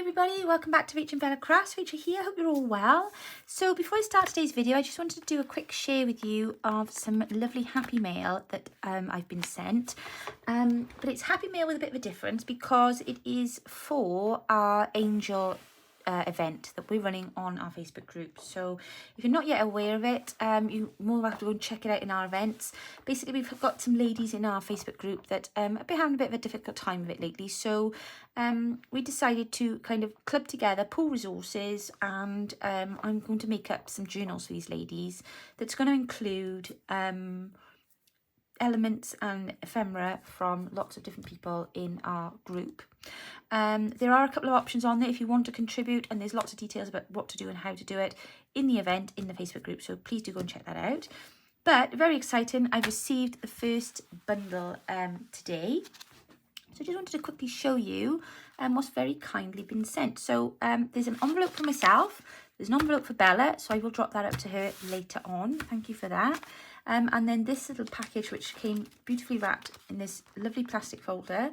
everybody, welcome back to Rachel and Crafty. Rachel here, hope you're all well. So before I start today's video, I just wanted to do a quick share with you of some lovely happy mail that I've been sent. But it's happy mail with a bit of a difference because it is for our angel event that we're running on our Facebook group. So if you're not yet aware of it, you more welcome to go and check it out in our events. Basically, we've got some ladies in our Facebook group that have been having a bit of a difficult time of it lately. So we decided to kind of club together, pool resources, and I'm going to make up some journals for these ladies that's going to include elements and ephemera from lots of different people in our group. There are a couple of options on there if you want to contribute, and there's lots of details about what to do and how to do it in the event in the Facebook group, so please do go and check that out. But very exciting, I've received the first bundle today, so I just wanted to quickly show you what's very kindly been sent. So there's an envelope for myself, there's an envelope for Bella, so I will drop that up to her later on. Thank you for that. And then this little package, which came beautifully wrapped in this lovely plastic folder,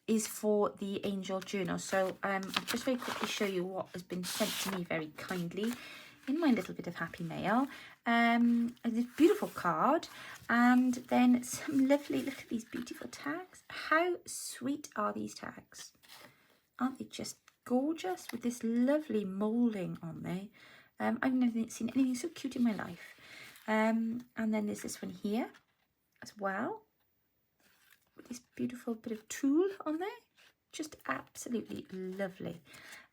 is for the angel journal. So I'll just very quickly show you what has been sent to me very kindly in my little bit of happy mail. This beautiful card, and then some lovely, look at these beautiful tags. How sweet are these tags? Aren't they just gorgeous with this lovely moulding on there? I've never seen anything so cute in my life. And then there's this one here as well, with this beautiful bit of tulle on there, just absolutely lovely.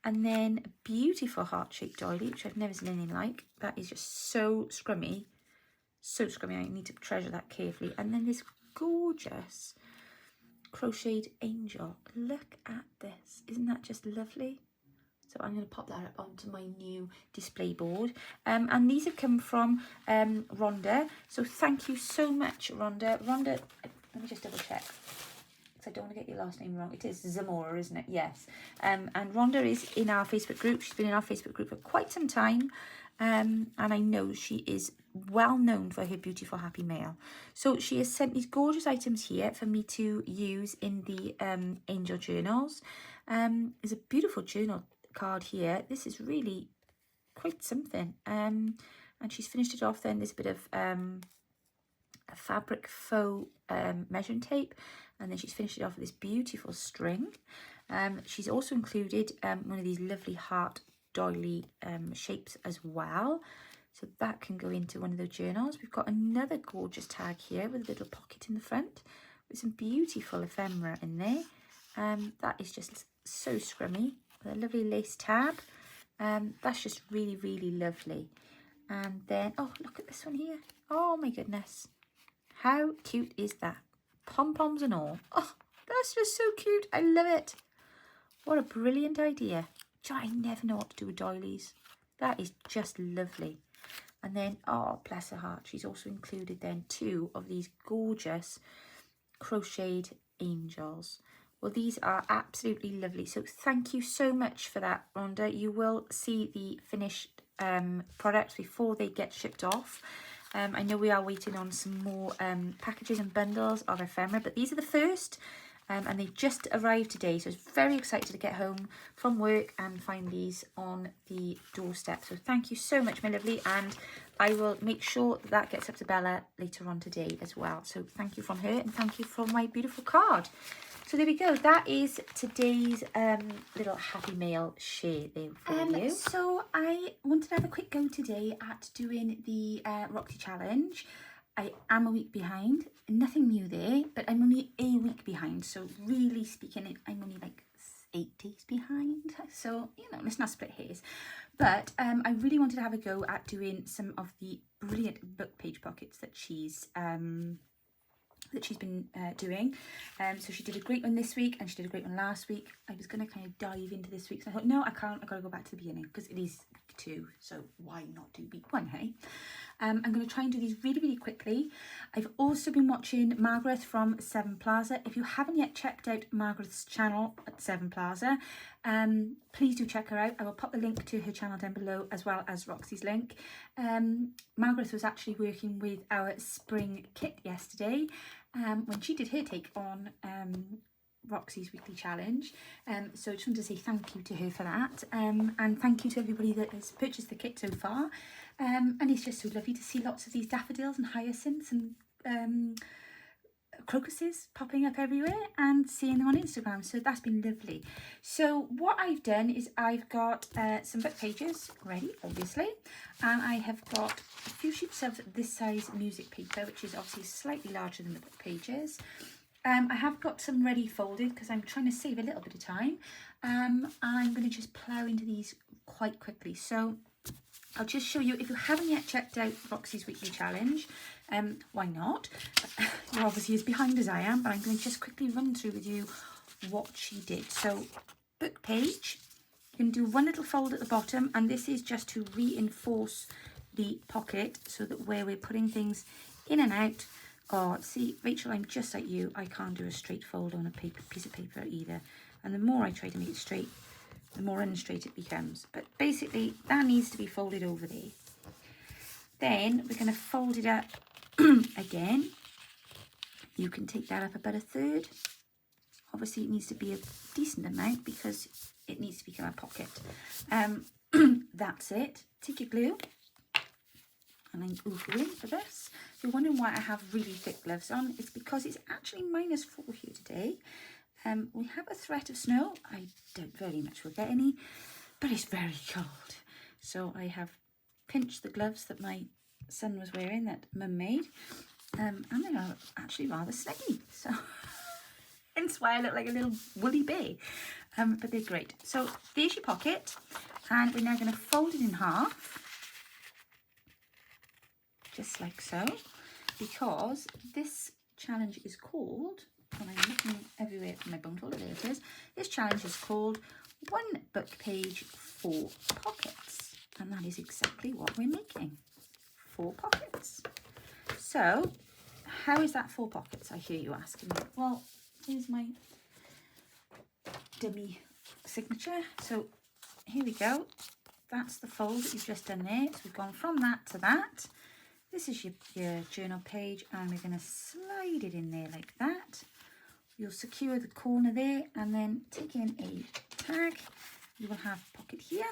And then a beautiful heart-shaped doily, which I've never seen anything like. That is just so scrummy, so scrummy. I need to treasure that carefully. And then this gorgeous crocheted angel. Look at this, isn't that just lovely? So I'm going to pop that up onto my new display board. And these have come from Rhonda. So thank you so much, Rhonda. Rhonda, let me just double check, because I don't want to get your last name wrong. It is Zamora, isn't it? Yes. And Rhonda is in our Facebook group. She's been in our Facebook group for quite some time. And I know she is well known for her beautiful happy mail. So she has sent these gorgeous items here for me to use in the angel journals. There's a beautiful journal card here. This is really quite something. And she's finished it off then. There's a bit of a fabric faux measuring tape, and then she's finished it off with this beautiful string. She's also included one of these lovely heart doily shapes as well, so that can go into one of the journals. We've got another gorgeous tag here with a little pocket in the front with some beautiful ephemera in there. That is just so scrummy, with a lovely lace tab. That's just really, really lovely. And then, oh, look at this one here. Oh my goodness, how cute is that? Pom-poms and all. Oh, that's just so cute. I love it. What a brilliant idea. I never know what to do with doilies. That is just lovely. And then, oh, bless her heart, she's also included then 2 of these gorgeous crocheted angels. Well, these are absolutely lovely. So thank you so much for that, Rhonda. You will see the finished products before they get shipped off. I know we are waiting on some more packages and bundles of ephemera, but these are the first. And they just arrived today, so I was very excited to get home from work and find these on the doorstep. So thank you so much, my lovely, and I will make sure that gets up to Bella later on today as well. So thank you from her, and thank you for my beautiful card. So there we go, that is today's little happy mail share there for you. So I wanted to have a quick go today at doing the Roxy challenge. I am a week behind, nothing new there, but I'm only a week behind. So really speaking, I'm only like 8 days behind. So, you know, let's not split hairs. But I really wanted to have a go at doing some of the brilliant book page pockets that she's been doing. So she did a great one this week and she did a great one last week. I was going to kind of dive into this week, so I thought, no, I can't. I've got to go back to the beginning because it is week 2. So why not do week 1, hey? I'm going to try and do these really, really quickly. I've also been watching Margreth from Seven Plaza. If you haven't yet checked out Margreth's channel at Seven Plaza, please do check her out. I will pop the link to her channel down below, as well as Roxy's link. Margreth was actually working with our spring kit yesterday when she did her take on Roxy's weekly challenge. So I just wanted to say thank you to her for that, and thank you to everybody that has purchased the kit so far. And it's just so lovely to see lots of these daffodils and hyacinths and crocuses popping up everywhere and seeing them on Instagram, so that's been lovely. So what I've done is I've got some book pages ready, obviously, and I have got a few sheets of this size music paper, which is obviously slightly larger than the book pages. I have got some ready folded because I'm trying to save a little bit of time. I'm going to just plough into these quite quickly. So I'll just show you, if you haven't yet checked out Roxy's weekly challenge, why not? You're obviously as behind as I am, but I'm going to just quickly run through with you what she did. So book page, you can do one little fold at the bottom, and this is just to reinforce the pocket so that where we're putting things in and out. Oh, see, Rachel, I'm just like you. I can't do a straight fold on a piece of paper either. And the more I try to make it straight, the more unstraight it becomes. But basically, that needs to be folded over there. Then we're going to fold it up again. You can take that up about a third. Obviously, it needs to be a decent amount because it needs to become a pocket. That's it. Take your glue. And then go in for this. If you're wondering why I have really thick gloves on, it's because it's actually -4 here today. We have a threat of snow. I doubt very much we'll get any, but it's very cold. So I have pinched the gloves that my son was wearing that Mum made, and they are actually rather snuggy. So hence why I look like a little woolly bear. But they're great. So there's your pocket, and we're now going to fold it in half. Just like so, because this challenge is called, and I'm looking everywhere for my bone folder, there it is. This challenge is called 1 book page, 4 pockets, and that is exactly what we're making, 4 pockets. So how is that 4 pockets, I hear you asking me? Well, here's my dummy signature. So here we go. That's the fold that you've just done there. So we've gone from that to that. This is your journal page, and we're going to slide it in there like that. You'll secure the corner there, and then take in a tag. You will have pocket here,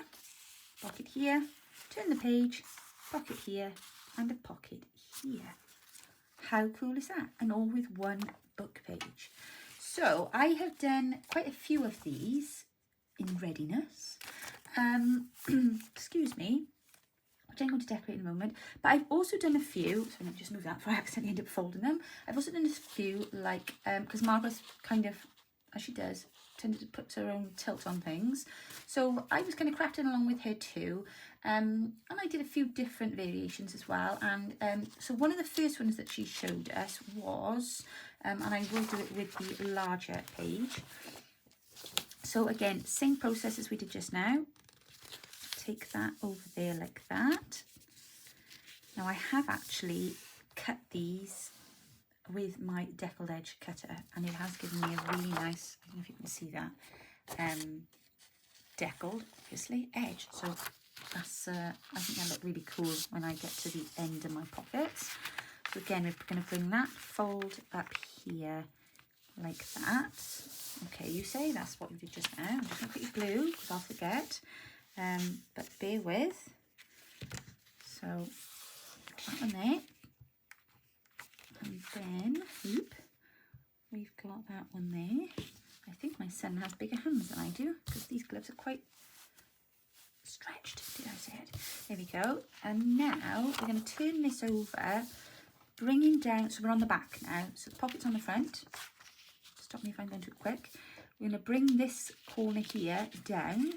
turn the page, pocket here, and a pocket here. How cool is that? And all with 1 book page. So I have done quite a few of these in readiness. Excuse me. Which I'm going to decorate in a moment, but I've also done a few, so let me just move that before I accidentally end up folding them. I've also done a few, like, because Margreth kind of, as she does, tended to put her own tilt on things, so I was kind of crafting along with her too, and I did a few different variations as well, and so one of the first ones that she showed us was, and I will do it with the larger page, so again, same process as we did just now. Take that over there like that. Now I have actually cut these with my deckled edge cutter, and it has given me a really nice, I don't know if you can see that, deckled, obviously, edge. So that's, I think that look really cool when I get to the end of my pockets. So again, we're going to bring that fold up here like that. Okay, you say that's what we did just now. I'm just going to put your glue because I'll forget. But bear with. So that one there, and then we've got that one there. I think my son has bigger hands than I do because these gloves are quite stretched. Did I say it? There we go. And now we're going to turn this over, bringing down. So we're on the back now. So the pocket's on the front. Stop me if I'm going too quick. We're going to bring this corner here down.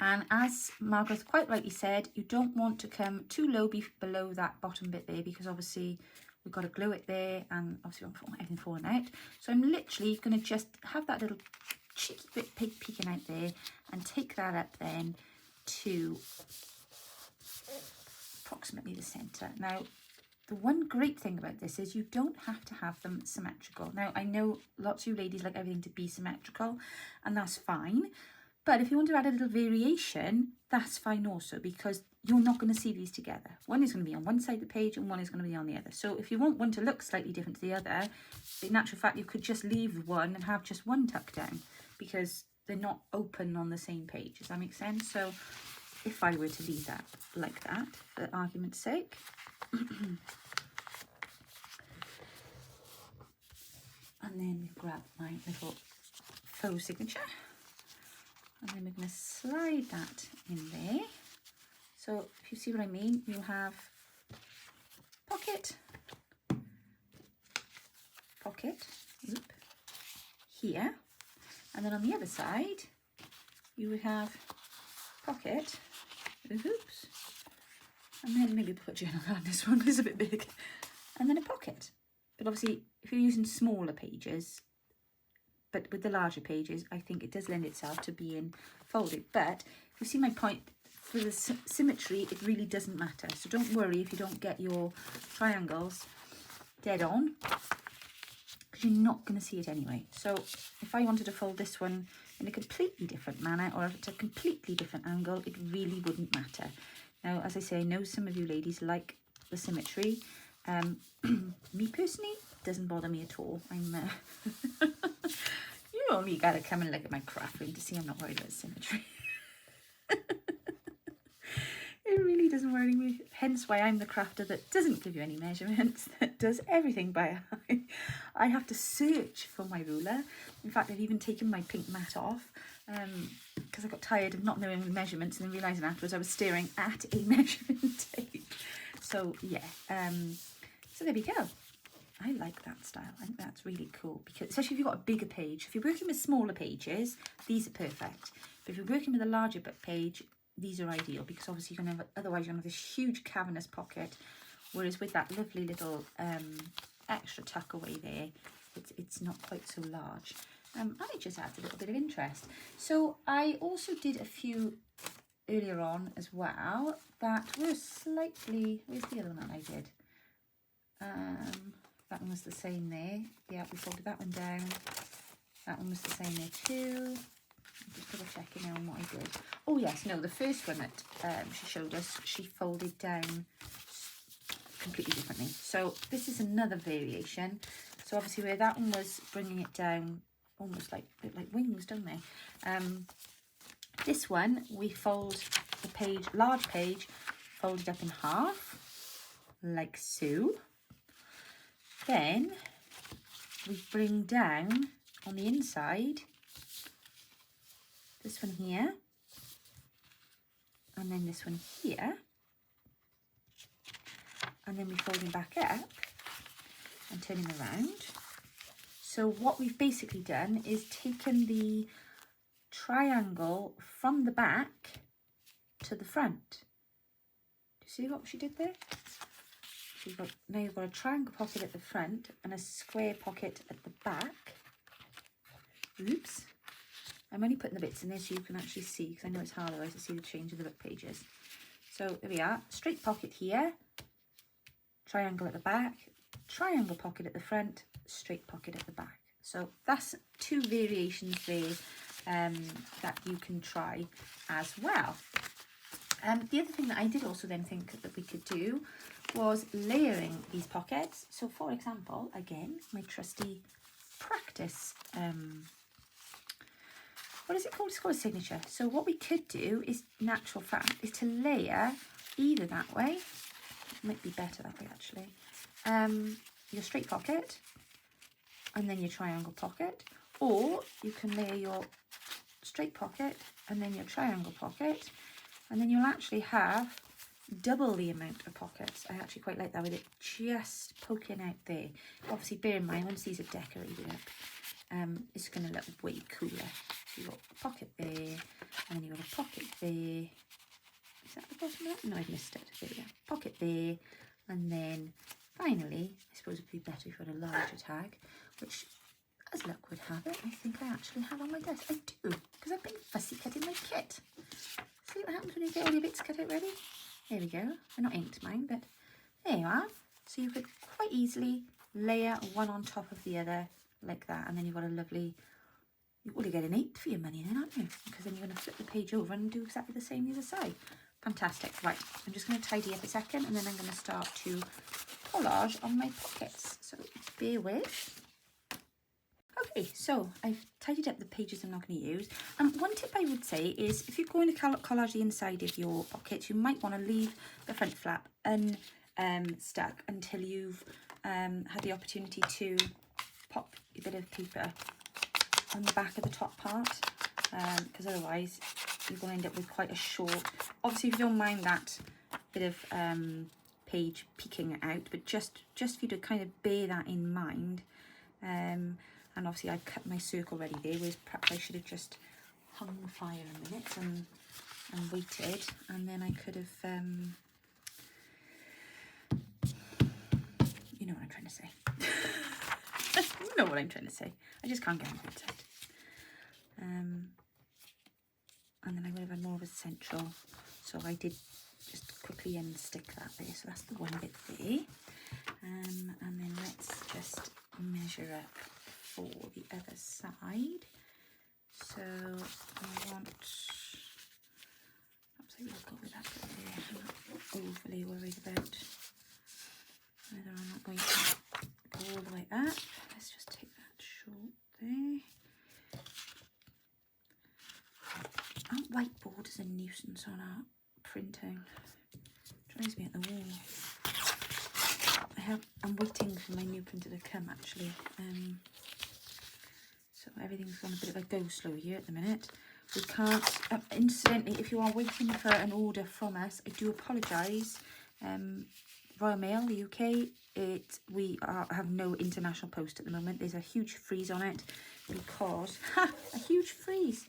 And as Margreth quite rightly said, you don't want to come too low below that bottom bit there, because obviously we've got to glue it there, and obviously we don't want everything falling out. So I'm literally going to just have that little cheeky bit peeking out there, and take that up then to approximately the centre. Now, the one great thing about this is you don't have to have them symmetrical. Now, I know lots of you ladies like everything to be symmetrical, and that's fine. But if you want to add a little variation, that's fine also, because you're not going to see these together. One is going to be on one side of the page and one is going to be on the other. So if you want one to look slightly different to the other, in actual fact, you could just leave one and have just one tucked down because they're not open on the same page. Does that make sense? So if I were to leave that like that, for argument's sake, and then we grab my little faux signature, and then we're going to slide that in there. So if you see what I mean, you have pocket, oop, here, and then on the other side you would have pocket, oops, and then maybe put journal on this one, it's a bit big, and then a pocket. But obviously if you're using smaller pages, but with the larger pages, I think it does lend itself to being folded. But if you see my point, for the symmetry, it really doesn't matter. So don't worry if you don't get your triangles dead on, because you're not going to see it anyway. So if I wanted to fold this one in a completely different manner, or if it's a completely different angle, it really wouldn't matter. Now, as I say, I know some of you ladies like the symmetry. Me personally, doesn't bother me at all. I'm you only got to come and look at my craft room to see I'm not worried about symmetry. It really doesn't worry me, hence why I'm the crafter that doesn't give you any measurements, that does everything by eye. I have to search for my ruler. In fact, I've even taken my pink mat off because I got tired of not knowing the measurements and then realising afterwards I was staring at a measurement tape. So yeah, so there we go. I like that style. I think that's really cool, because especially if you've got a bigger page. If you're working with smaller pages, these are perfect. But if you're working with a larger book page, these are ideal, because obviously you're going to have, otherwise you're going to have this huge cavernous pocket, whereas with that lovely little extra tuck away there, it's not quite so large. And it just adds a little bit of interest. So I also did a few earlier on as well that were slightly, where's the other one that I did? That one was the same there. Yeah, we folded that one down. That one was the same there too. I'm just double checking now on what I did. Oh yes, no, the first one that she showed us, she folded down completely differently. So this is another variation. So obviously where that one was bringing it down almost like a bit like wings, don't they? This one we fold the page, large page, folded up in half, like so. Then we bring down on the inside this one here, and then this one here, and then we fold him back up and turn him around. So what we've basically done is taken the triangle from the back to the front. Do you see what she did there? So now you've got a triangle pocket at the front and a square pocket at the back. Oops. I'm only putting the bits in there so you can actually see, because I know it's hard otherwise to see the change of the book pages. So there we are, straight pocket here, triangle at the back, triangle pocket at the front, straight pocket at the back. So that's two variations there that you can try as well. The other thing that I did also then think that we could do was layering these pockets. So for example, again, my trusty practice, what is it called? It's called a signature. So what we could do is, natural fact, is to layer either that way. It might be better that way actually. Your straight pocket and then your triangle pocket, or you can layer your straight pocket and then your triangle pocket, and then you'll actually have double the amount of pockets. I actually quite like that, with it just poking out there. Obviously bear in mind, once these are decorated up, it's going to look way cooler. So you've got a pocket there, and then you've got a pocket there. Is that the bottom of that? No, I've missed it. There we go. Pocket there, and then finally, I suppose it would be better if you had a larger tag, which, as luck would have it, I think I actually have on my desk. I do, because I've been fussy cutting my kit. See what happens when you get all your bits cut out ready? There we go. They're not inked mine, but there you are. So you could quite easily layer one on top of the other like that, and then you've got a lovely, you get an 8 for your money then, aren't you? Because then you're going to flip the page over and do exactly the same the other side. Fantastic. Right, I'm just going to tidy up a second and then I'm going to start to collage on my pockets. So bear with. Okay, so I've tidied up the pages I'm not going to use. One tip I would say is if you're going to collage the inside of your pockets, you might want to leave the front flap stuck until you've had the opportunity to pop a bit of paper on the back of the top part, because otherwise you're going to end up with quite a short, obviously if you don't mind that bit of page peeking out, but just for you to kind of bear that in mind. And obviously I cut my circle ready there, whereas perhaps I should have just hung the fire a minute and waited, and then I could have, you know what I'm trying to say. You know what I'm trying to say. I just can't get my words out. And then I would have had more of a central, so I did just quickly unstick that there. So that's the one bit there. And then let's just measure up for the other side. So I want, perhaps I will go with that bit there. I'm not overly worried about whether I'm not going to go all the way up. Let's just take that short there. Our whiteboard is a nuisance on our printing. Drives me at the wall. I'm waiting for my new printer to come actually. So everything's gone a bit of a go slow here at the minute. We can't, incidentally, if you are waiting for an order from us, I do apologise. Royal Mail, the UK, we have no international post at the moment. There's a huge freeze on it because, a huge freeze.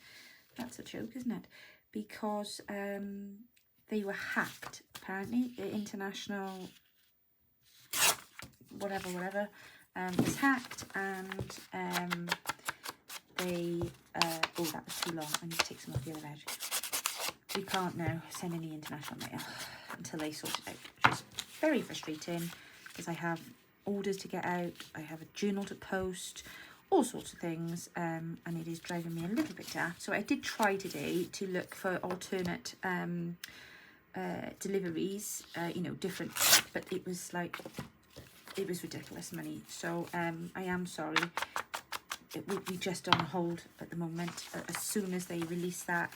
That's a joke, isn't it? Because they were hacked, apparently. The international whatever was hacked, and they oh, that was too long. I need to take some off the other edge. We can't now send any international mail until they sort it out, which is very frustrating because I have orders to get out, I have a journal to post, all sorts of things, and it is driving me a little bit daft. So I did try today to look for alternate deliveries, you know, different, but it was like, it was ridiculous money. So I am sorry. We just on hold at the moment. As soon as they release that,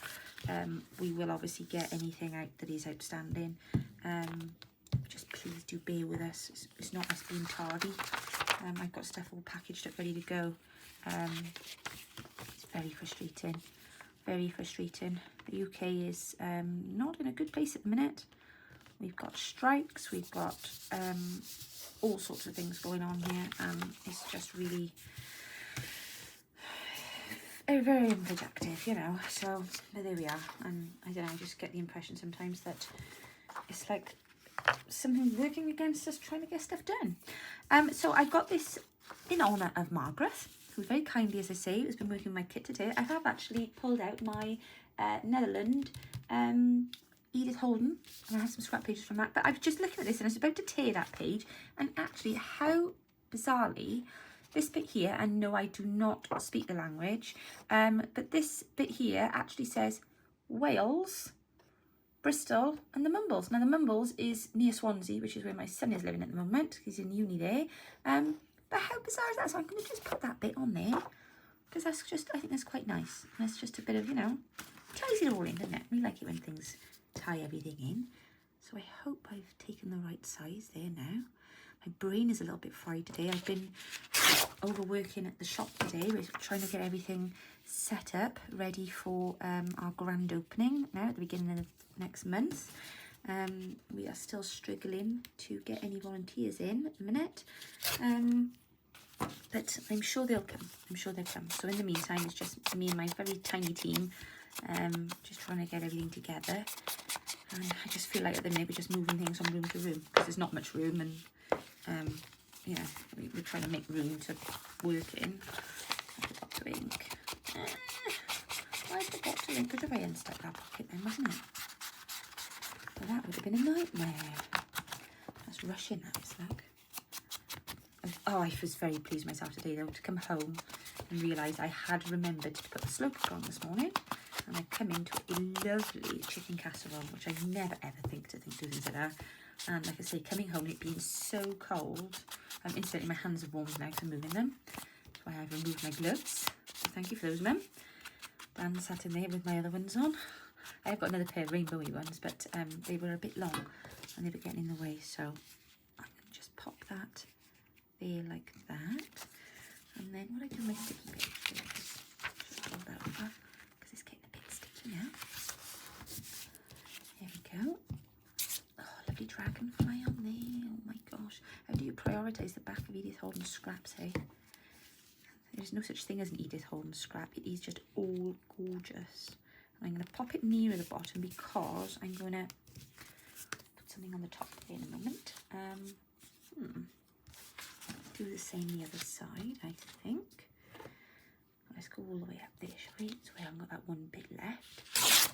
we will obviously get anything out that is outstanding. Just please do bear with us. It's not us being tardy. I've got stuff all packaged up ready to go. It's very frustrating. Very frustrating. The UK is not in a good place at the minute. We've got strikes, we've got all sorts of things going on here, and it's just really very unproductive, you know. So but there we are, and I don't know, I just get the impression sometimes that it's like something working against us trying to get stuff done. So I got this in honour of Margreth, who very kindly, as I say, has been working with my kit today. I have actually pulled out my Netherlands Edith Holden, and I have some scrap pages from that, but I was just looking at this and I was about to tear that page, and actually how bizarrely this bit here, and no, I do not speak the language, but this bit here actually says Wales, Bristol and the Mumbles. Now the Mumbles is near Swansea, which is where my son is living at the moment. He's in uni there. But how bizarre is that? So I'm going to just put that bit on there because that's just, I think that's quite nice. And it's just a bit of, you know, ties it all in, doesn't it? We like it when things tie everything in. So I hope I've taken the right size there now. My brain is a little bit fried today. I've been overworking at the shop today. We're trying to get everything set up, ready for our grand opening now at the beginning of next month. We are still struggling to get any volunteers in at the minute, but I'm sure they'll come. I'm sure they'll come. So in the meantime, it's just me and my very tiny team, just trying to get everything together. And I just feel like at the minute we're just moving things from room to room because there's not much room, and yeah, we're trying to make room to work in. I've got to ink. Why's the bottle ink? Could have I unstuck that pocket then, wasn't it? Well, that would have been a nightmare. That's rushing, that was like. Oh, I was very pleased with myself today though to come home and realise I had remembered to put the slow cooker on this morning. And I come into a lovely chicken casserole, which I never ever think to do things like that. And like I say, coming home, it being so cold, incidentally my hands are warm now because I'm moving them. That's why I've removed my gloves. So thank you for those, Mum. Dan sat in there with my other ones on. I've got another pair of rainbowy ones, but they were a bit long and they were getting in the way. So I'm going to just pop that there like that. And then what I do with my sticky bit is just roll that over because it's getting a bit sticky now. There we go. Oh, lovely dragonfly on there. Oh my gosh. How do you prioritise the back of Edith Holden's scraps, hey? There's no such thing as an Edith Holden scrap. It is just all gorgeous. And I'm going to pop it nearer the bottom because I'm going to put something on the top there in a moment. Do the same the other side, I think. Let's go all the way up there, shall we? So I haven't got that one bit left.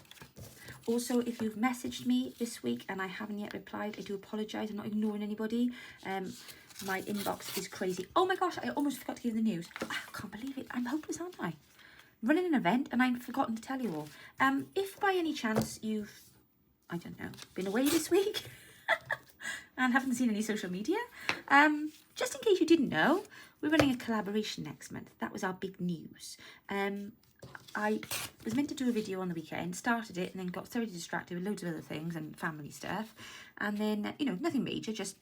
Also, if you've messaged me this week and I haven't yet replied, I do apologise. I'm not ignoring anybody. My inbox is crazy. Oh my gosh, I almost forgot to give the news. I can't believe it. I'm hopeless, aren't I? Running an event and I've forgotten to tell you all. If by any chance you've, I don't know, been away this week and haven't seen any social media, just in case you didn't know, we're running a collaboration next month. That was our big news. I was meant to do a video on the weekend, started it and then got thoroughly distracted with loads of other things and family stuff. And then, you know, nothing major, just,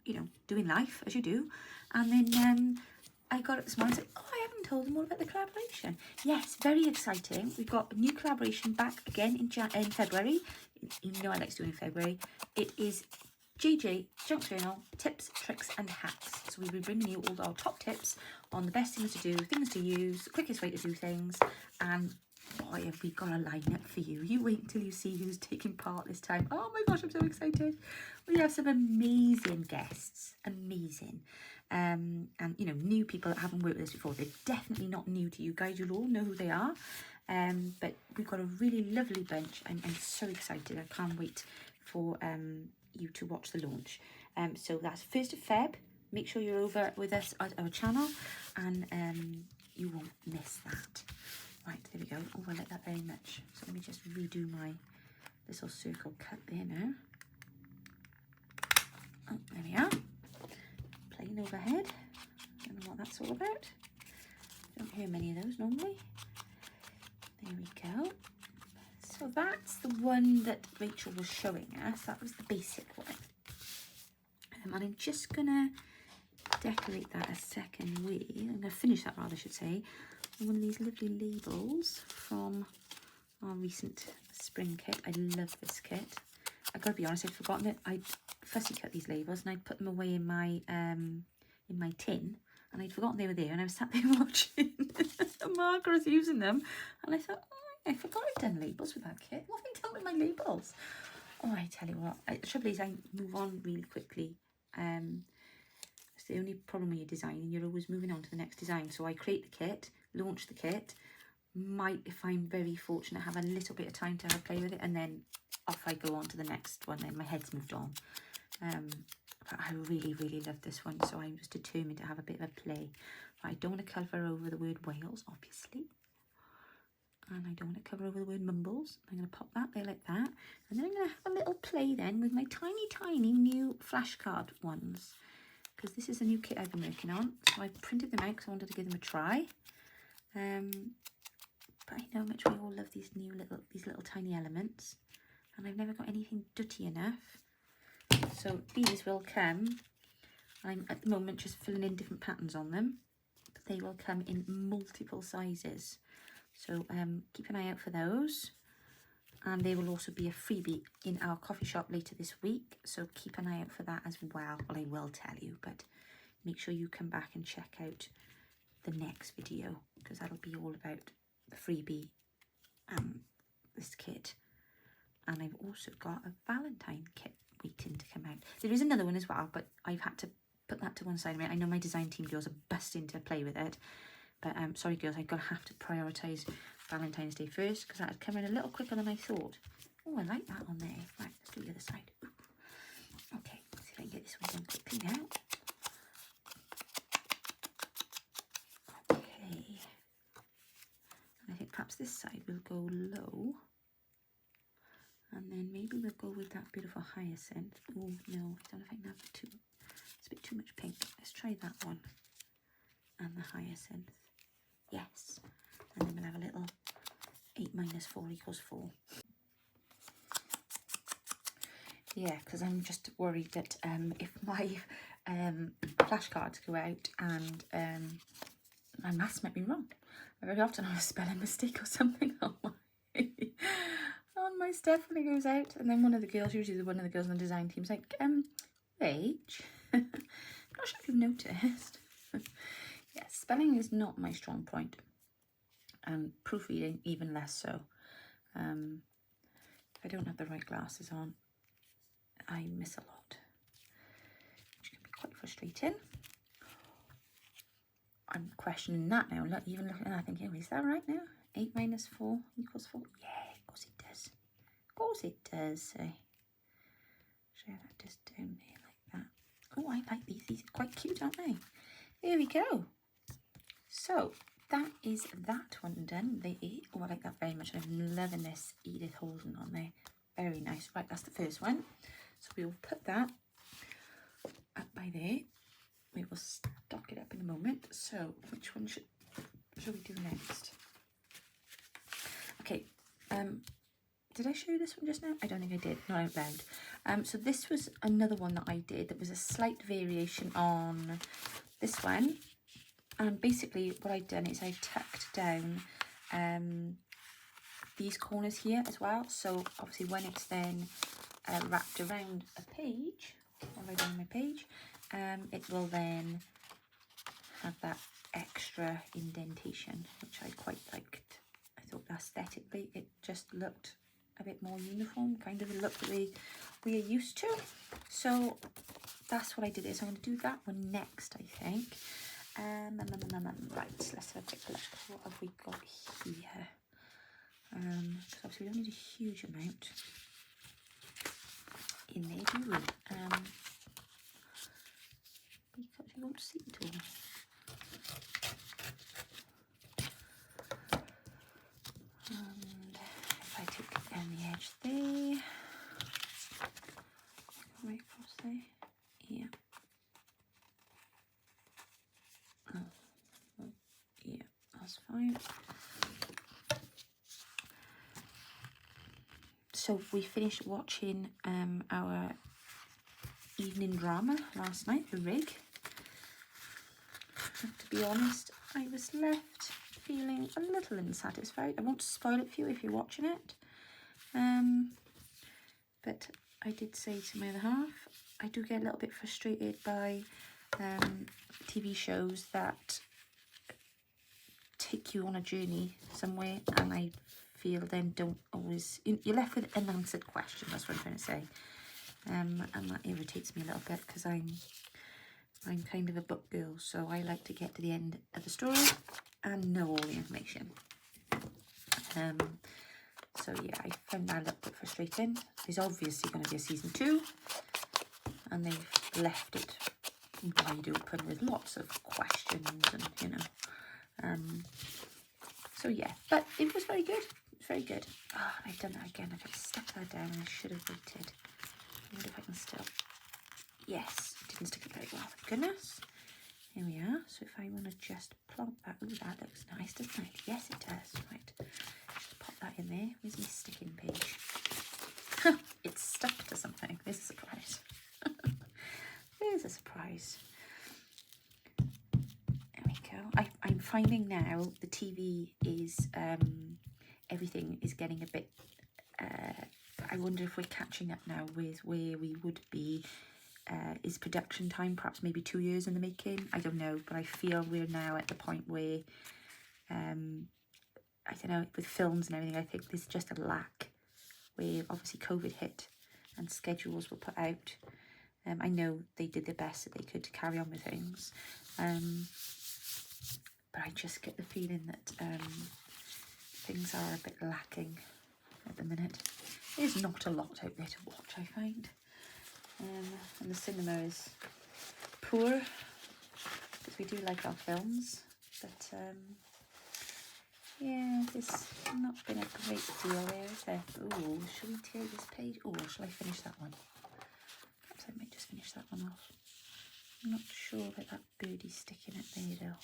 you know, doing life as you do. And then I got up this morning and said, oh, I haven't told them all about the collaboration. Yes, very exciting. We've got a new collaboration back again in February. You know I like to do it in February. It is JJ Junk Journal Tips, Tricks and Hacks. So we'll be bringing you all our top tips on the best things to do, things to use, the quickest way to do things. And boy, have we got a lineup for you. You wait until you see who's taking part this time. Oh my gosh, I'm so excited. We have some amazing guests. Amazing. And, you know, new people that haven't worked with us before. They're definitely not new to you guys. You'll all know who they are. But we've got a really lovely bunch. I'm so excited. I can't wait for you to watch the launch. So that's 1st of Feb. Make sure you're over with us at our channel and you won't miss that. Right, there we go. Oh, I like that very much. So let me just redo my little circle cut there now. Oh, there we are. Plain overhead. Don't know what that's all about. Don't hear many of those normally. There we go. So that's the one that Rachel was showing us. That was the basic one. And I'm just going to decorate that a second with, I'm going to finish that rather, I should say, one of these lovely labels from our recent spring kit. I love this kit. I've got to be honest, I'd forgotten it. I fussy cut these labels and I'd put them away in my tin, and I'd forgotten they were there, and I was sat there watching Margreth using them, and I thought, oh, I forgot I'd done labels with that kit. What have I done with my labels? Oh, I tell you what, the trouble is I move on really quickly. It's the only problem when you're designing, you're always moving on to the next design. So I create the kit, launch the kit, might, if I'm very fortunate, have a little bit of time to have a play with it, and then off I go on to the next one. Then my head's moved on. But I really, really love this one, so I was determined to have a bit of a play. But I don't want to cover over the word Wales, obviously. And I don't want to cover over the word mumbles. I'm going to pop that there like that. And then I'm going to have a little play then with my tiny, tiny new flashcard ones. Because this is a new kit I've been working on. So I printed them out because I wanted to give them a try. But I know how much we all love these little tiny elements. And I've never got anything dutty enough. So these will come. I'm at the moment just filling in different patterns on them. But they will come in multiple sizes. So keep an eye out for those. And there will also be a freebie in our coffee shop later this week. So keep an eye out for that as well. Well, I will tell you, but make sure you come back and check out the next video, because that'll be all about the freebie and this kit. And I've also got a Valentine kit waiting to come out. There is another one as well, but I've had to put that to one side. I know my design team girls are busting to play with it. But sorry girls, I'm going to have to prioritise Valentine's Day first, because that had come in a little quicker than I thought. Oh, I like that on there. Right, let's do the other side. Ooh. Okay, let's see if I can get this one done quickly now. Okay. And I think perhaps perhaps this side we'll go low, and then maybe we'll go with that beautiful hyacinth. Oh no, I don't know if I can have it it's a bit too much pink. Let's try that one and the hyacinth. Yes, and then we'll have a little 8 minus 4 equals 4. Yeah, because I'm just worried that if my flashcards go out and my maths might be wrong. Very often I have a spelling mistake or something on my stuff when it goes out, and then one of the girls, usually one of the girls on the design team, is like, Rach, I'm not sure if you've noticed. Yeah, spelling is not my strong point, and proofreading even less so. If I don't have the right glasses on, I miss a lot, which can be quite frustrating. I'm questioning that now, even looking at that, thinking, oh, is that right now? 8 minus 4 equals 4? Yeah, of course it does. Of course it does. So, share that just down there like that. Oh, I like these. These are quite cute, aren't they? There we go. So, that is that one done. Oh, I like that very much. I'm loving this Edith Holden on there. Very nice. Right, that's the first one. So, we will put that up by there. We will stock it up in a moment. So, which one should we do next? Okay, did I show you this one just now? I don't think I did, not out loud. So this was another one that I did that was a slight variation on this one. And basically what I've done is I tucked down these corners here as well. So obviously when it's then wrapped around a page, around my page, it will then have that extra indentation, which I quite liked. I thought aesthetically it just looked a bit more uniform, kind of a look that we are used to. So that's what I did. So I'm going to do that one next, I think. Right, let's have a quick look. What have we got here? Because obviously we don't need a huge amount in there, do we? Because you won't see it all. And if I take down the edge there, right across there, yeah. Oh, yeah, that's fine. So we finished watching our evening drama last night, The Rig. To be honest, I was left feeling a little unsatisfied. I won't spoil it for you if you're watching it. But I did say to my other half, I do get a little bit frustrated by TV shows that take you on a journey somewhere, and I feel then don't always, you're left with an unanswered question, that's what I'm trying to say. And that irritates me a little bit, because I'm kind of a book girl, so I like to get to the end of the story and know all the information. So yeah, I found that a little bit frustrating. There's obviously going to be a season 2, and they've left it wide open with lots of questions, and you know. So yeah, but it was very good. It was very good. Oh, I've done that again. I've stuck that down, and I should have waited. I wonder if I can still. Yes, it didn't stick it very well. Thank goodness. Here we are. So if I want to just plonk that, ooh, that looks nice, doesn't it? Yes, it does. Right. Just pop that in there. Where's my sticking page? It's stuck to something. There's a surprise. There's a surprise. There we go. I'm finding now the TV is, everything is getting a bit, I wonder if we're catching up now with where we would be. Is production time perhaps maybe 2 years in the making? I don't know, but I feel we're now at the point where, I don't know, with films and everything, I think there's just a lack where obviously COVID hit and schedules were put out. I know they did their best that they could to carry on with things, but I just get the feeling that things are a bit lacking at the minute. There's not a lot out there to watch, I find. And the cinema is poor, because we do like our films, but Yeah, there's not been a great deal there, is there? Oh, shall we tear this page? Oh, shall I finish that one? Perhaps I might just finish that one off. I'm not sure about that birdie sticking it there though.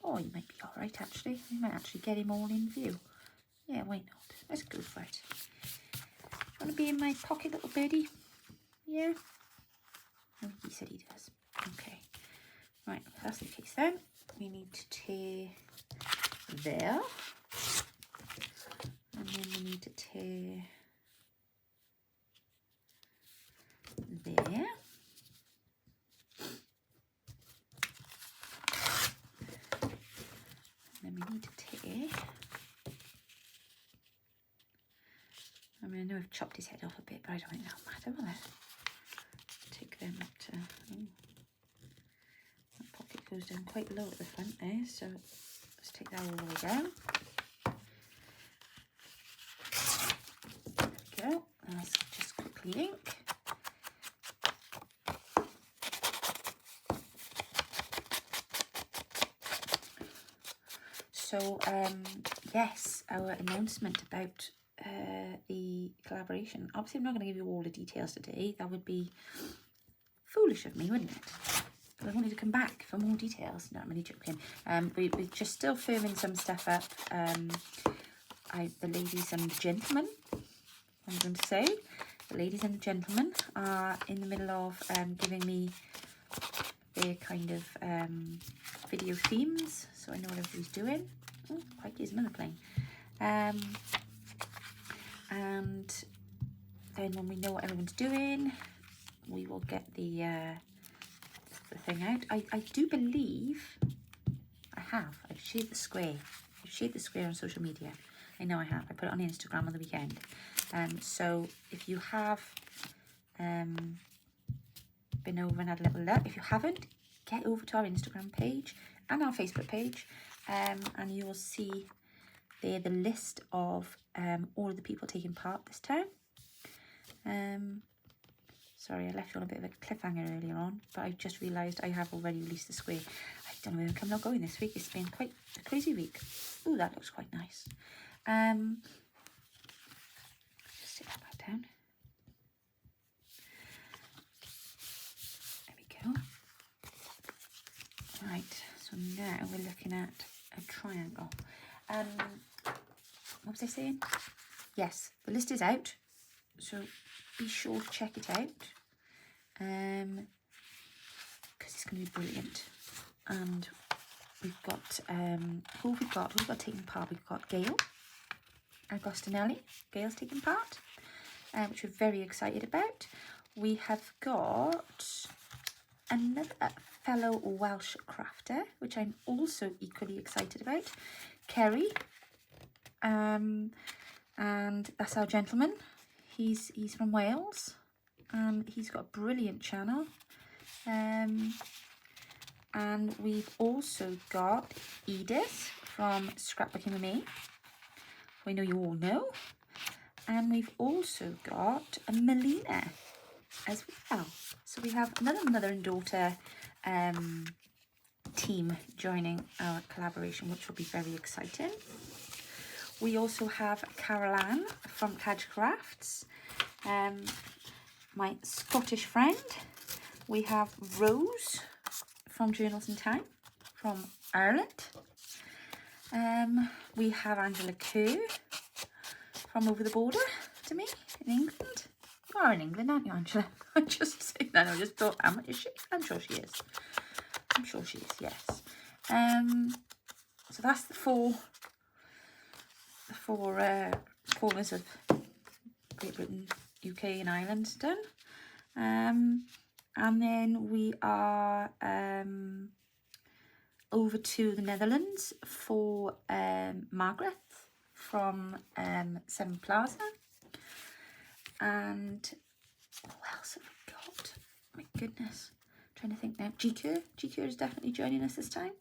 Oh, he might be alright actually. We might actually get him all in view. Yeah, why not? Let's go for it. Do you want to be in my pocket, little birdie? Yeah? Oh, he said he does. Okay. Right, if that's the case then. We need to tear there. And then we need to tear there. And then we need to tear. I mean, I know I've chopped his head off a bit, but I don't think that'll matter, will it? Take them up to... Oh. That pocket goes down quite low at the front there, so let's take that all the way down. There we go. And let's just quickly ink. So, yes, our announcement about the collaboration. Obviously, I'm not going to give you all the details today. That would be foolish of me, wouldn't it? But I wanted to come back for more details. No, I'm really joking. We're just still firming some stuff up. The ladies and the gentlemen, I'm going to say, the ladies and the gentlemen are in the middle of giving me their kind of video themes, so I know what everybody's doing. Oh, quite is another plane. And then when we know what everyone's doing, we will get the thing out. I do believe I've shared the square. I've shared the square on social media. I know I have. I put it on Instagram on the weekend. So if you have been over and had a little look, if you haven't, get over to our Instagram page and our Facebook page, and you will see there the list of all of the people taking part this time. Sorry, I left you on a bit of a cliffhanger earlier on, but I just realised I have already released the square. I don't know where I'm coming or going this week. It's been quite a crazy week. Oh, that looks quite nice. Just stick that back down. There we go. Right, so now we're looking at a triangle. What was I saying? Yes, the list is out, so be sure to check it out, because it's going to be brilliant. And we've got who we've got taking part. We've got Gail Agostinelli. Gail's taking part, which we're very excited about. We have got another fellow Welsh crafter, which I'm also equally excited about, Kerry. And that's our gentleman. He's from Wales, and he's got a brilliant channel. And we've also got Edith from Scrapbooking with Me, who I know you all know. And we've also got a Melina as well. So we have another mother and daughter team joining our collaboration, which will be very exciting. We also have Caroline from Cadge Crafts, my Scottish friend. We have Rose from Journals in Time from Ireland. We have Angela Kerr from over the border to me in England. You are in England, aren't you, Angela? I'm just saying that. I just thought, is she? I'm sure she is. I'm sure she is, yes. So that's the four corners of Great Britain, UK and Ireland done. And then we are over to the Netherlands for Margreth from Seven Plaza. And what else have we got? My goodness, I'm trying to think now. GQ is definitely joining us this time.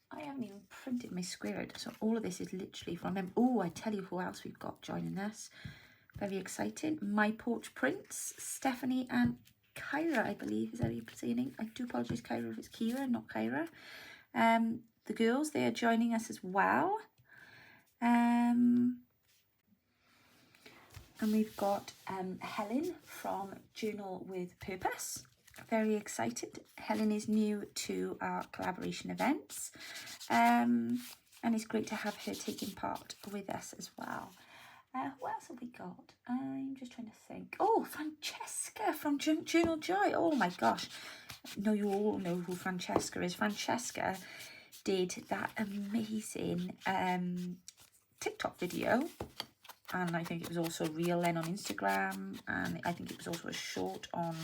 I haven't even printed my square out, so all of this is literally from them. Oh, I tell you who else we've got joining us. Very exciting. My Porch Prints, Stephanie and Kyra, I believe, is that how you say your name? I do apologise, Kyra, if it's Kira, not Kyra. The girls, they are joining us as well. And we've got Helen from Journal with Purpose. Very excited. Helen is new to our collaboration events. And it's great to have her taking part with us as well. What else have we got? I'm just trying to think. Oh, Francesca from Journal Joy. Oh my gosh. No, you all know who Francesca is. Francesca did that amazing TikTok video. And I think it was also reel then on Instagram. And I think it was also a short on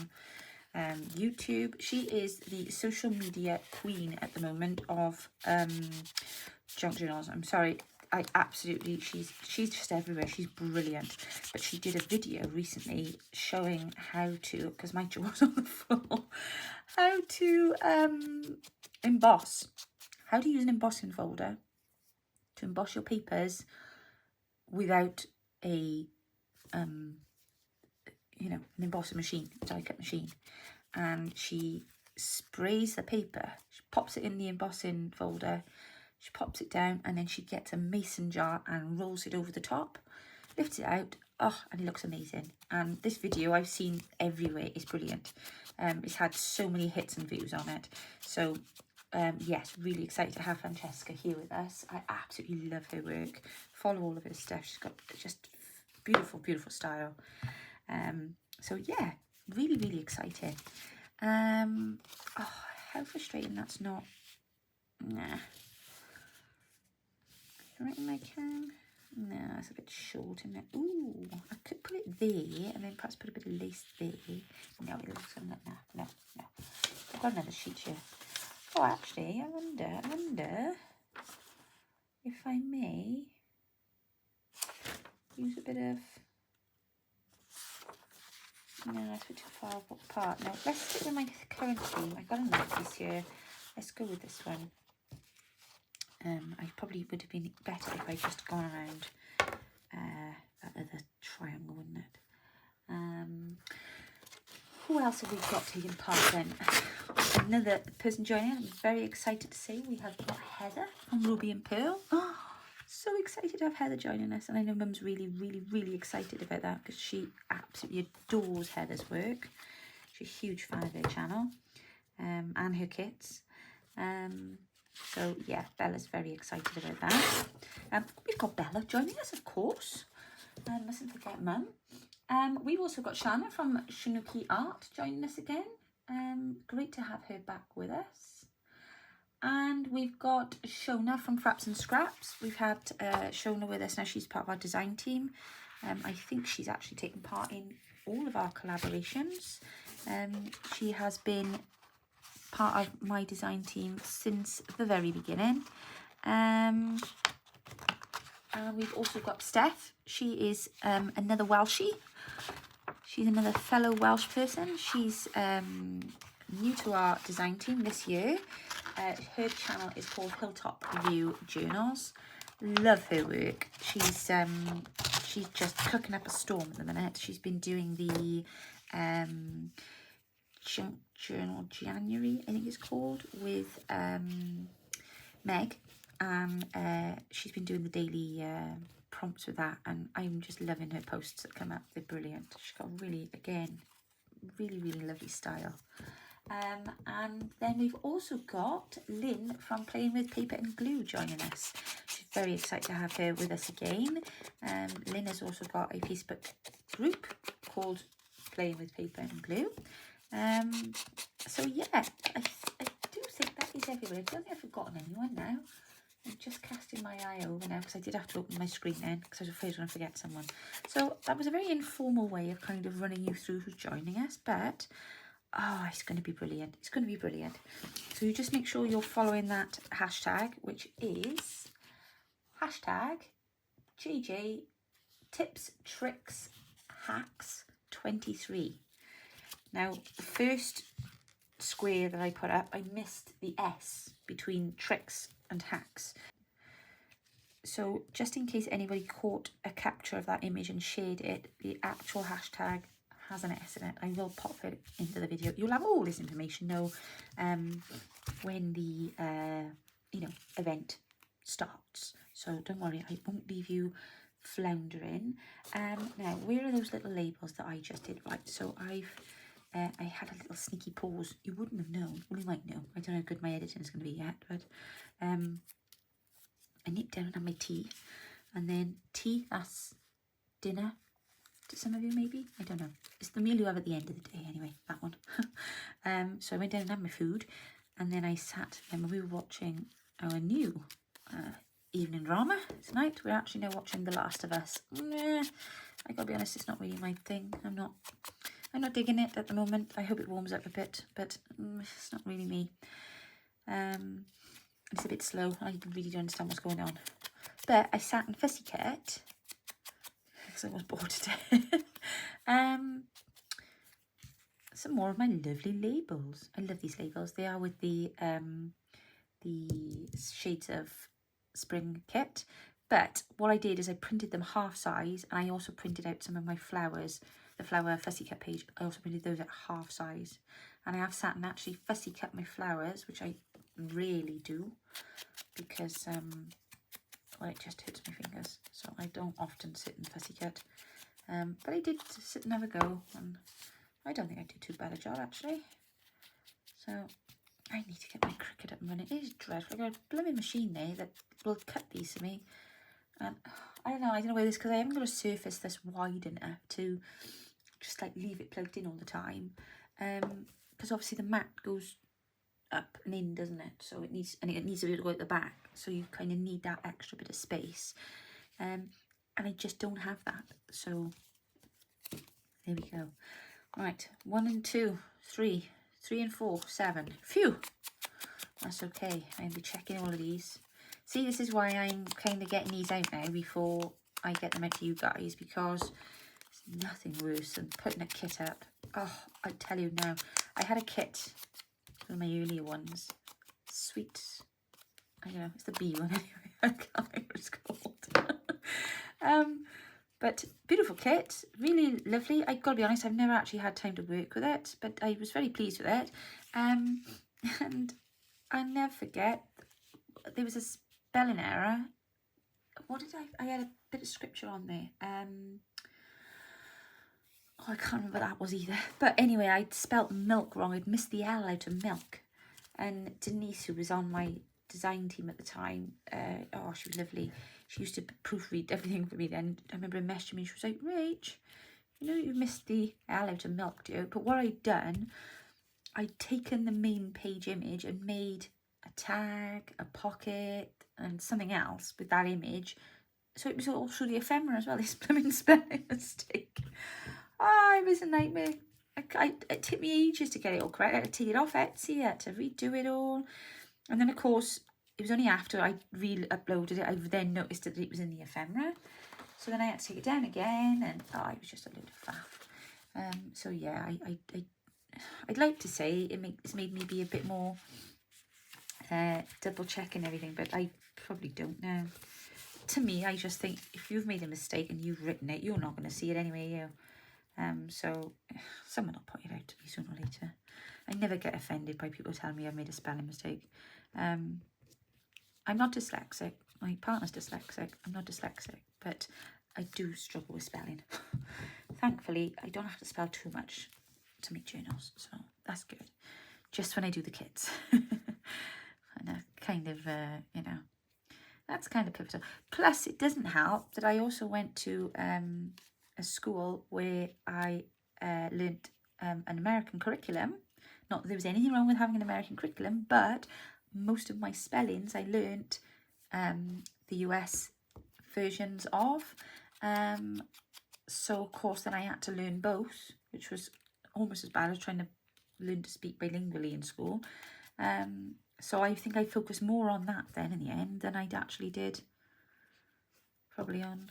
YouTube. She is the social media queen at the moment of junk journals. I'm sorry. She's just everywhere. She's brilliant. But she did a video recently showing how to, because my jaw's on the floor, how to emboss. How to use an embossing folder to emboss your papers without a an embossing machine, a die cut machine. And she sprays the paper. She pops it in the embossing folder. She pops it down, and then she gets a mason jar and rolls it over the top, lifts it out, and it looks amazing. And this video I've seen everywhere. It's brilliant. It's had so many hits and views on it. So, yes, really excited to have Francesca here with us. I absolutely love her work. Follow all of her stuff. She's got just beautiful, beautiful style. So, yeah, really, really exciting. How frustrating that's not. Nah. I reckon I can. No, it's a bit short, isn't it? Ooh, I could put it there and then perhaps put a bit of lace there. No, it looks like that. No. I've got another sheet here. Oh, actually, I wonder if I may use a bit of. No, that's a bit too far apart. No, let's stick with my current theme. I've got another piece here. Let's go with this one. I probably would have been better if I just gone around that other triangle, wouldn't it? Who else have we got taking part then? Another person joining. I'm very excited to say we have got Heather from Ruby and Pearl. Oh, so excited to have Heather joining us, and I know Mum's really, really, really excited about that because she absolutely adores Heather's work. She's a huge fan of her channel and her kits. So yeah, Bella's very excited about that. We've got Bella joining us, of course. Mustn't forget Mum. We've also got Shana from Shanuki Art joining us again. Great to have her back with us. And we've got Shona from Fraps and Scraps. We've had Shona with us now. She's part of our design team. I think she's actually taken part in all of our collaborations. She has been part of my design team since the very beginning. And we've also got Steph. She is another Welshie. She's another fellow Welsh person. She's new to our design team this year. Her channel is called Hilltop View Journals. Love her work. She's just cooking up a storm at the minute. She's been doing the Junk Journal January, I think it's called, with Meg, and she's been doing the daily prompts with that, and I'm just loving her posts that come up. They're brilliant. She's got really, again, really, really lovely style. And then we've also got Lynn from Playing with Paper and Glue joining us. She's very excited to have her with us again. Lynn has also got a Facebook group called Playing with Paper and Glue. So yeah, I do think that is everywhere. I don't think I've forgotten anyone now. I'm just casting my eye over now because I did have to open my screen then because I was afraid I was going to forget someone. So that was a very informal way of kind of running you through who's joining us, but it's going to be brilliant. It's going to be brilliant. So you just make sure you're following that hashtag, which is hashtag JJ Tips Tricks Hacks 23. Now, the first square that I put up, I missed the S between tricks and hacks. So just in case anybody caught a capture of that image and shared it, the actual hashtag has an S in it. I will pop it into the video. You'll have all this information though when the you know, event starts. So don't worry, I won't leave you floundering. Now, where are those little labels that I just did? Right, so I had a little sneaky pause. You wouldn't have known. Well, you might know. I don't know how good my editing is going to be yet, but I nipped down and had my tea. And then tea, that's dinner to some of you maybe. I don't know. It's the meal you have at the end of the day anyway, that one. So I went down and had my food. And then I sat and we were watching our new evening drama tonight. We're actually now watching The Last of Us. I gotta be honest, it's not really my thing. I'm not digging it at the moment. I hope it warms up a bit, but it's not really me. It's a bit slow. I really don't understand what's going on. But I sat in Fussy Cat because I was bored to death. Some more of my lovely labels. I love these labels. They are with the Shades of Spring kit. But what I did is I printed them half size, and I also printed out some of my flowers. The flower fussy cut page, I also printed those at half size. And I have sat and actually fussy cut my flowers, which I rarely do because well, it just hurts my fingers. So I don't often sit and fussy cut. But I did sit and have a go, and I don't think I do too bad a job actually. So I need to get my Cricut up and running. It is dreadful. I've got a blooming machine there that will cut these for me. And I don't know where this, because I haven't got a surface that's wide enough to just like leave it plugged in all the time. Because obviously the mat goes up and in, doesn't it? So it needs to be able to go at the back. So you kind of need that extra bit of space. And I just don't have that. So there we go. Right, 1 and 2, 3, 3 and 4, 7. Phew! That's okay. I'll be checking all of these. See, this is why I'm kind of getting these out now before I get them out to you guys, because there's nothing worse than putting a kit up. Oh, I tell you now, I had a kit, one of my earlier ones. Sweet. I don't know, it's the B one anyway. I can't remember what it's called. But beautiful kit, really lovely. I gotta be honest, I've never actually had time to work with it, but I was very pleased with it. And I'll never forget, there was a spelling error. What did I had a bit of scripture on there. Oh, I can't remember what that was either. But anyway, I'd spelt milk wrong. I'd missed the L out of milk. And Denise, who was on my design team at the time, oh, she was lovely. She used to proofread everything for me then. I remember her messaging me. She was like, Rach, you know you missed the L out of milk, dear. But what I'd done, I'd taken the main page image and made a tag, a pocket, and something else with that image. So it was all through the ephemera as well, this blooming spelling mistake. Oh, it was a nightmare. It took me ages to get it all correct. I had to take it off Etsy, I had to redo it all. And then, of course, it was only after I re-uploaded it, I then noticed that it was in the ephemera. So then I had to take it down again, and oh, it was just a load of faff. So yeah, I'd like to say it's made me be a bit more double checking everything, but I probably don't now. To me, I just think if you've made a mistake and you've written it, you're not going to see it anyway, you. So someone will point it out to me sooner or later. I never get offended by people telling me I've made a spelling mistake. I'm not dyslexic. My partner's dyslexic. I'm not dyslexic, but I do struggle with spelling. Thankfully, I don't have to spell too much to make journals, so that's good. Just when I do the kids. And kind of, you know, that's kind of pivotal. Plus, it doesn't help that I also went to a school where I learnt an American curriculum. Not that there was anything wrong with having an American curriculum, but most of my spellings I learnt the US versions of. So, of course, then I had to learn both, which was almost as bad as trying to learn to speak bilingually in school. So I think I focused more on that then in the end than I'd actually did probably on,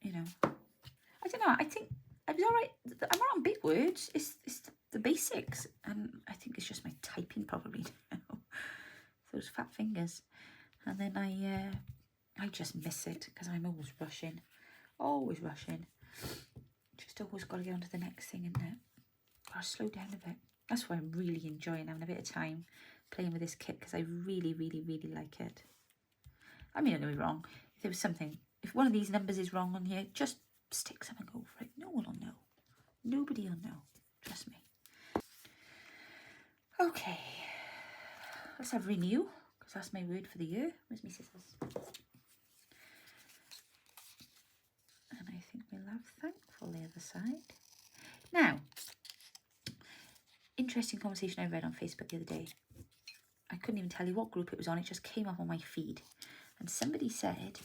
you know, I don't know, I think I was all right. I'm not on big words, it's the basics, and I think it's just my typing probably now. Those fat fingers. And then I just miss it because I'm always rushing. Just just always got to get on to the next thing, isn't it? Got to slow down a bit. That's why I'm really enjoying having a bit of time playing with this kit, because I really, really, really like it. I mean, don't get me wrong. If there was something, if one of these numbers is wrong on here, just stick something over it. No one will know. Nobody will know. Trust me. Okay. Let's have renew, because that's my word for the year. Where's my scissors? And I think we'll have thankful the other side. Now, interesting conversation I read on Facebook the other day. I couldn't even tell you what group it was on. It just came up on my feed. And somebody said,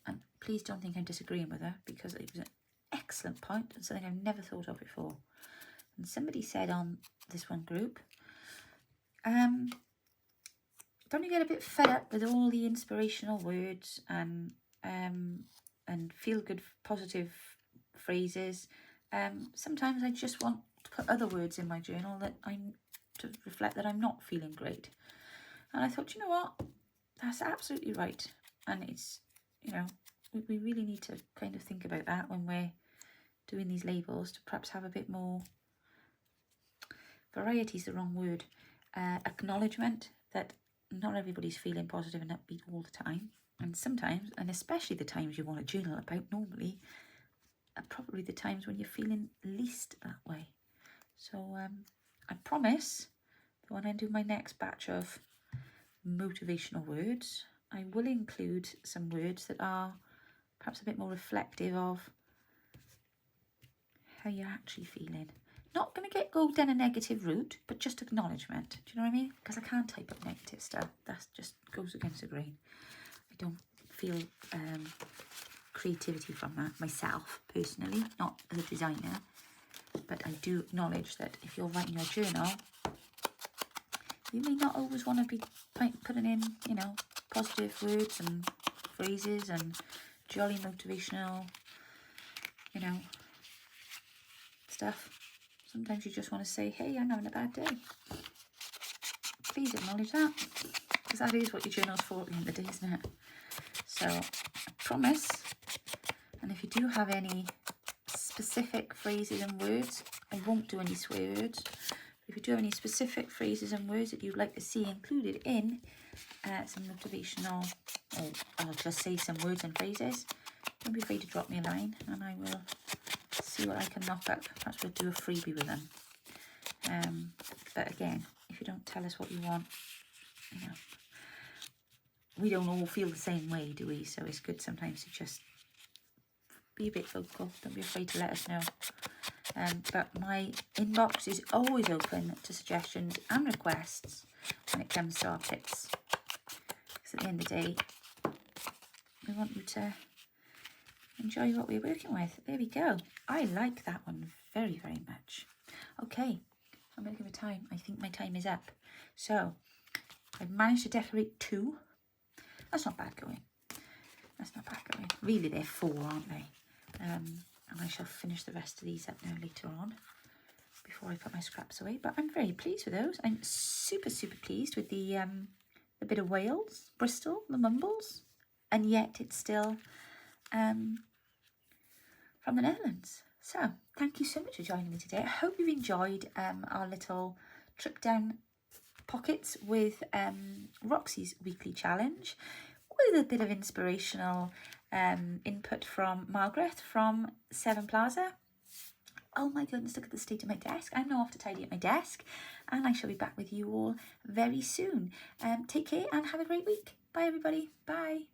and please don't think I'm disagreeing with her, because it was an excellent point and something I've never thought of before. And somebody said on this one group, don't you get a bit fed up with all the inspirational words and feel good positive phrases? Sometimes I just want to put other words in my journal to reflect that I'm not feeling great. And I thought, you know what, that's absolutely right. And it's, you know, we really need to kind of think about that when we're doing these labels, to perhaps have a bit more variety is the wrong word, acknowledgement that not everybody's feeling positive and upbeat all the time. And sometimes, and especially the times you want to journal about normally, are probably the times when you're feeling least that way. So I promise that when I do my next batch of motivational words, I will include some words that are perhaps a bit more reflective of how you're actually feeling. Not going to go down a negative route, but just acknowledgement. Do you know what I mean? Because I can't type up negative stuff. That just goes against the grain. I don't feel creativity from that myself, personally, not as a designer. But I do acknowledge that if you're writing your journal, you may not always want to be putting in, you know, positive words and phrases and jolly motivational, you know, stuff. Sometimes you just want to say, hey, I'm having a bad day. Please acknowledge that, because that is what your journal's for at the end of the day, isn't it? So I promise, and if you do have any specific phrases and words, I won't do any swear words. If you do have any specific phrases and words that you'd like to see included in some motivational, or I'll just say some words and phrases, don't be afraid to drop me a line and I will see what I can knock up. Perhaps we'll do a freebie with them. But again, if you don't tell us what you want, you know, we don't all feel the same way, do we? So it's good sometimes to just be a bit vocal. Don't be afraid to let us know. But my inbox is always open to suggestions and requests when it comes to our kits. Because at the end of the day, we want you to enjoy what we're working with. There we go. I like that one very, very much. Okay, I'm going to give it time. I think my time is up. So, I've managed to decorate 2. That's not bad going. That's not bad going. Really, they're 4, aren't they? And I shall finish the rest of these up now later on before I put my scraps away. But I'm very pleased with those. I'm super, super pleased with the bit of Wales, Bristol, the Mumbles. And yet it's still from the Netherlands. So thank you so much for joining me today. I hope you've enjoyed our little trip down pockets with Roxy's weekly challenge, with a bit of inspirational input from Margreth from Seven Plaza. Oh my goodness, look at the state of my desk. I'm now off to tidy up my desk, and I shall be back with you all very soon. Take care and have a great week. Bye everybody. Bye.